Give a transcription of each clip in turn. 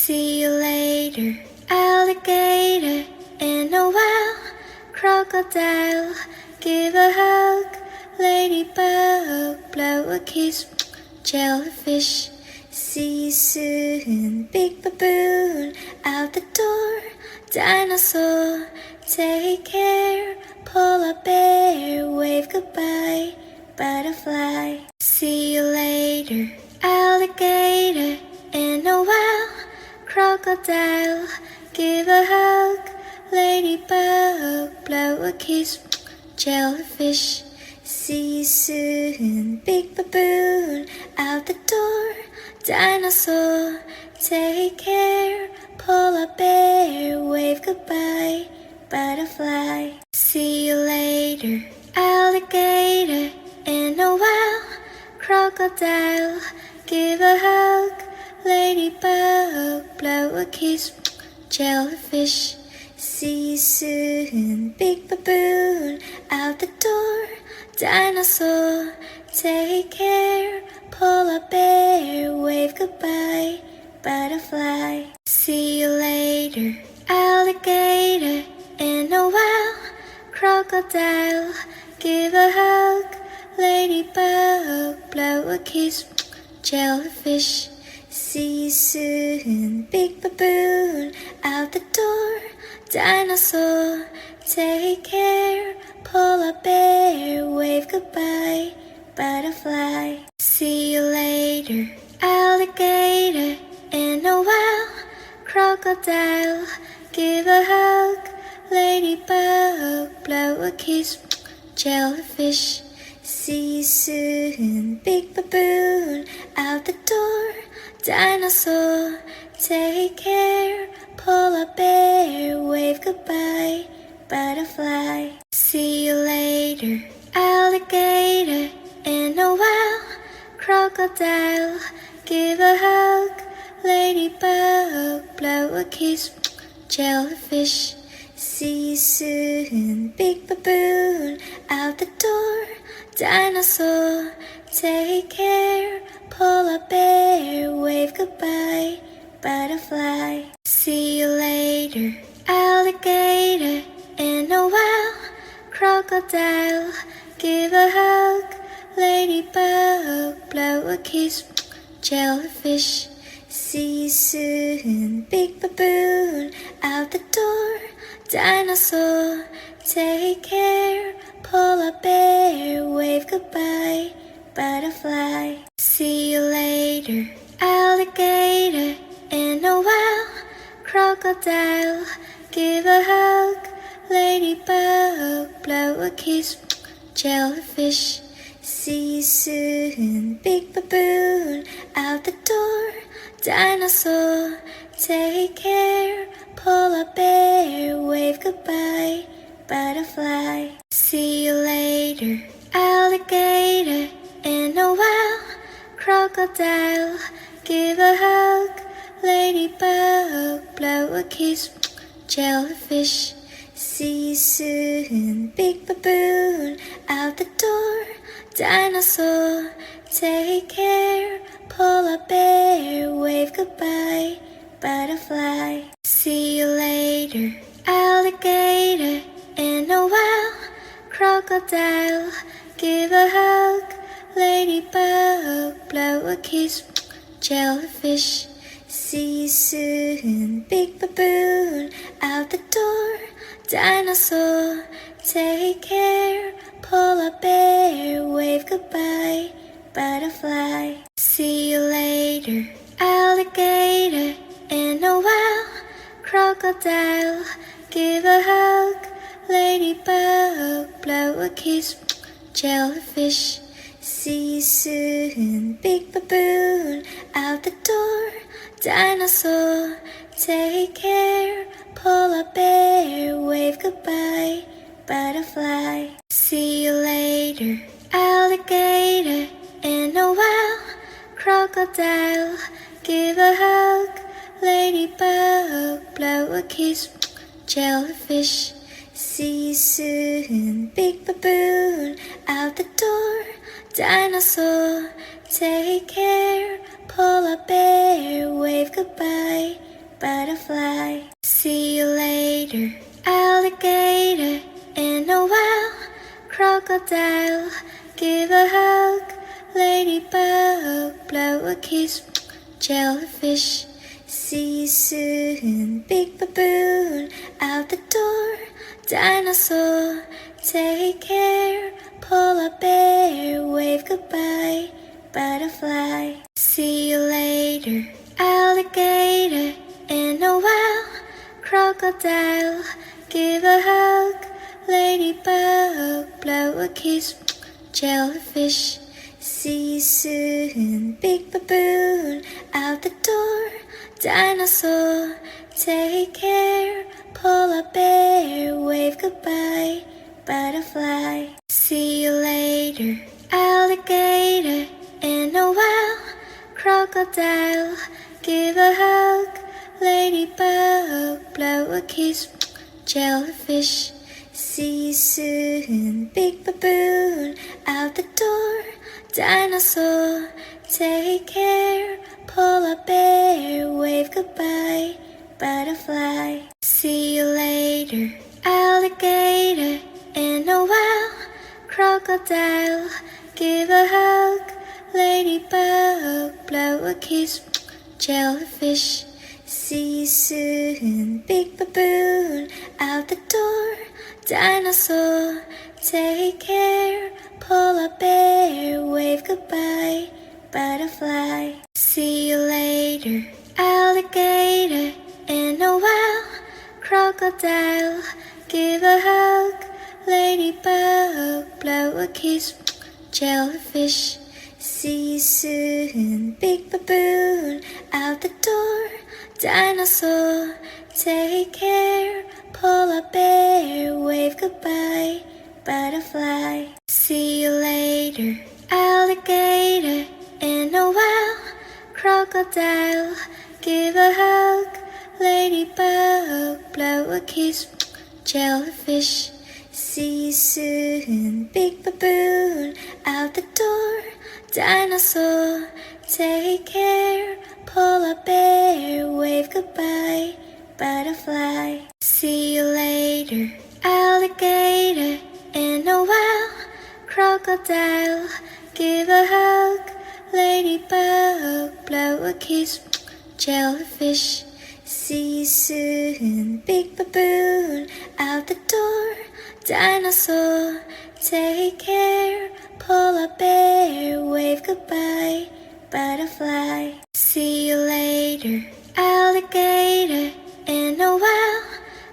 See you later, alligator. In a while, crocodile. Give a hug, ladybug. Blow a kiss, jellyfish. See you soon, big baboon. Out the door, dinosaur. Take care, polar bear. Wave goodbye, butterfly. See you later, alligator. In a while, crocodile. Give a hug, ladybug. Blow a kiss, jellyfish. See you soon, big baboon. Out the door, dinosaur. Take care, polar bear. Wave goodbye, butterfly. See you later, alligator. In a while, crocodile. Give a hug, ladybug. Blow a kiss, jellyfish. See you soon, big baboon. Out the door, dinosaur. Take care, polar bear. Wave goodbye, butterfly. See you later, alligator. In a while, crocodile. Give a hug, ladybug. Blow a kiss, jellyfish. See you soon, big baboon. Out the door, dinosaur. Take care, polar bear. Wave goodbye, butterfly. See you later, alligator. In a while, crocodile. Give a hug, ladybug. Blow a kiss, jellyfish. See you soon, big baboon. Out the door, dinosaur. Take care, polar bear. Wave goodbye, butterfly. See you later, alligator. In a while, crocodile. Give a hug, ladybug. Blow a kiss, jellyfish. See you soon, big baboon. Out the door, dinosaur. Take care, polar bear. Wave goodbye, butterfly. See you later, alligator. In a while, crocodile. Give a hug, ladybug. Blow a kiss, jellyfish. See you soon, big baboon. Out the door, dinosaur. Take care, polar bear. Wave goodbye, butterfly. See you later, alligator. In a while, crocodile. Give a hug, ladybug. Blow a kiss, jellyfish. See you soon, big baboon. Out the door, dinosaur. Take care, polar bear. Wave goodbye, butterfly. See you later, alligator. In a while, crocodile. Give a hug, ladybug. Blow a kiss, jellyfish. See you soon, big baboon. Out the door, dinosaur. Take care, polar bear. Wave goodbye, butterfly. See you later, alligator. In a while, crocodile. Give a hug, ladybug. Blow a kiss, jellyfish. See you soon, big baboon. Out the door, dinosaur. Take care, polar bear. Wave goodbye, butterfly. See you later, alligator. In a while, crocodile. Give a hug, ladybug. Blow a kiss, jellyfish. See you soon, big baboon. Out the door, dinosaur. Take care, polar bear. Wave goodbye, butterfly. See you later, alligator. In a while, crocodile. Give a hug, ladybug. Blow a kiss, jellyfish. See you soon, big baboon. Out the door, dinosaur. Take care, polar bear. Wave goodbye, butterfly. See you later, alligator. In a while, crocodile. Give a hug, ladybug. Blow a kiss, jellyfish. See you soon, big baboon. Out the door, dinosaur. Take care, polar bear. Wave goodbye, butterfly. See you later, alligator. In a while, crocodile. Give a hug, ladybug. Blow a kiss, jellyfish. See you soon, big baboon. Out the door, dinosaur. Take care, polar bear. Wave goodbye, butterfly. See you later, alligator. In a while, crocodile. Give a hug, ladybug. Blow a kiss, jellyfish. See you soon, big baboon. Out the door, dinosaur. Take care, polar bear. Wave goodbye, butterfly. See you later, alligator. In a while, crocodile. Give a hug, ladybug. Blow a kiss, jellyfish. See you soon, big baboon. Out the door, dinosaur. Take care, polar bear. Wave goodbye, butterfly. See you later, alligator. In a while, crocodile. Give a hug, ladybug. Blow a kiss, jellyfish. See you soon, big baboon. Out the door, dinosaur. Take care, polar bear. Wave goodbye, butterfly. See you later, alligator. In a while, crocodile. Give a hug, ladybug. Blow a kiss, jellyfish. See you soon, big baboon. Out the door, dinosaur. Take care, polar bear. Wave goodbye, butterfly. See you later, alligator. In a while, crocodile. Give a hug, ladybug. Blow a kiss, jellyfish. See you soon, big baboon. Out the door, dinosaur. Take care, polar bear. Wave goodbye, butterfly. See you later, alligator. In a while,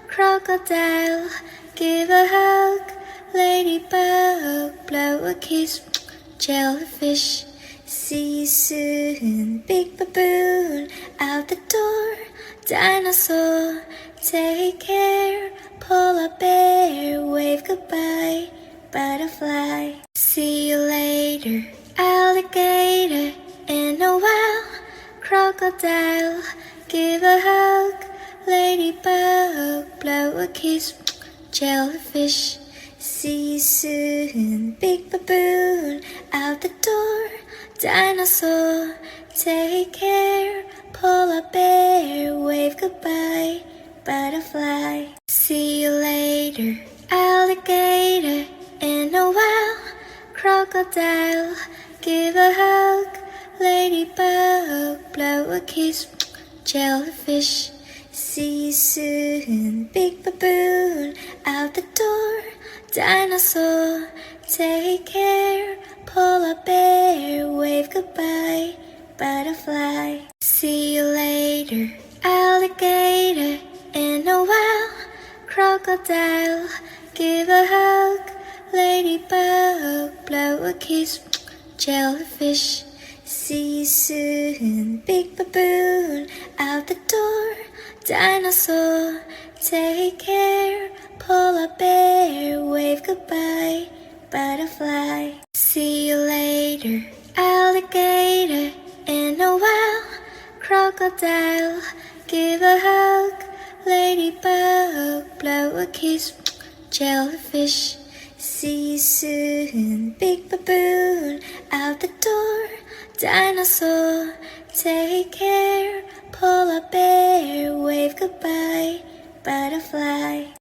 crocodile. Give a hug, ladybug. Blow a kiss, jellyfish. See you soon, big baboon. Out the door, dinosaur. Take care, polar bear. Wave goodbye, butterfly. See you later, alligator. In a while, crocodile. Give a hug, ladybug. Blow a kiss, jellyfish. See you soon, big baboon. Out the door, dinosaur. Take care, polar bear. Wave goodbye, butterfly. See you later, alligator. In a while, crocodile. Give a hug, ladybug. Blow a kiss, jellyfish. See you soon, big baboon. Out the door, dinosaur. Take care, polar bear. Wave goodbye, butterfly. See you later, alligator. In a while, crocodile. Give a hug, ladybug. Blow a kiss, jellyfish. See you soon, big baboon. Out the door, dinosaur. Take care, polar bear. Wave goodbye, butterfly. See you later, alligator. In a while, crocodile. Give a hug, ladybug. Blow a kiss, jellyfish. See you soon, big baboon. Out the door, dinosaur. Take care, polar bear. goodbye, butterfly.